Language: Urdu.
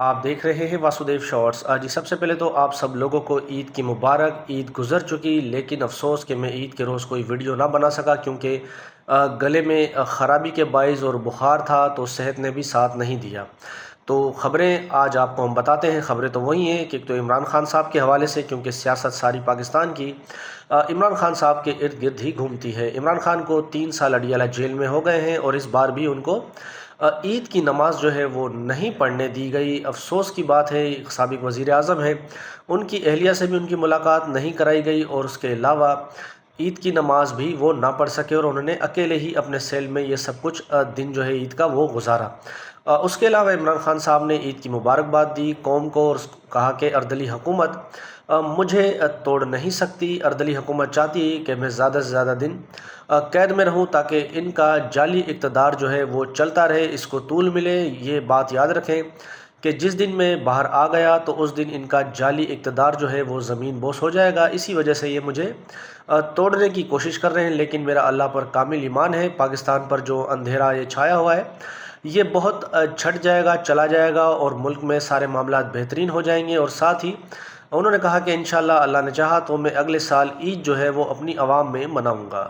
آپ دیکھ رہے ہیں واسودیو شارٹس۔ جی سب سے پہلے تو آپ سب لوگوں کو عید کی مبارک۔ عید گزر چکی، لیکن افسوس کہ میں عید کے روز کوئی ویڈیو نہ بنا سکا، کیونکہ گلے میں خرابی کے باعث اور بخار تھا، تو صحت نے بھی ساتھ نہیں دیا۔ تو خبریں آج آپ کو ہم بتاتے ہیں۔ خبریں تو وہی ہیں کہ ایک تو عمران خان صاحب کے حوالے سے، کیونکہ سیاست ساری پاکستان کی عمران خان صاحب کے ارد گرد ہی گھومتی ہے۔ عمران خان کو 3 سال اڈیالہ جیل میں ہو گئے ہیں، اور اس بار بھی ان کو عید کی نماز جو ہے وہ نہیں پڑھنے دی گئی۔ افسوس کی بات ہے، سابق وزیر اعظم ہے، ان کی اہلیہ سے بھی ان کی ملاقات نہیں کرائی گئی، اور اس کے علاوہ عید کی نماز بھی وہ نہ پڑھ سکے، اور انہوں نے اکیلے ہی اپنے سیل میں یہ سب کچھ دن جو ہے عید کا وہ گزارا۔ اس کے علاوہ عمران خان صاحب نے عید کی مبارکباد دی قوم کو، اور کہا کہ اردلی حکومت مجھے توڑ نہیں سکتی۔ اردلی حکومت چاہتی ہے کہ میں زیادہ سے زیادہ دن قید میں رہوں، تاکہ ان کا جعلی اقتدار جو ہے وہ چلتا رہے، اس کو طول ملے۔ یہ بات یاد رکھیں کہ جس دن میں باہر آ گیا تو اس دن ان کا جعلی اقتدار جو ہے وہ زمین بوس ہو جائے گا۔ اسی وجہ سے یہ مجھے توڑنے کی کوشش کر رہے ہیں، لیکن میرا اللہ پر کامل ایمان ہے۔ پاکستان پر جو اندھیرا یہ چھایا ہوا ہے، یہ بہت چھٹ جائے گا، چلا جائے گا، اور ملک میں سارے معاملات بہترین ہو جائیں گے۔ اور ساتھ ہی انہوں نے کہا کہ انشاءاللہ اللہ نے چاہا تو میں اگلے سال عید جو ہے وہ اپنی عوام میں مناؤں گا۔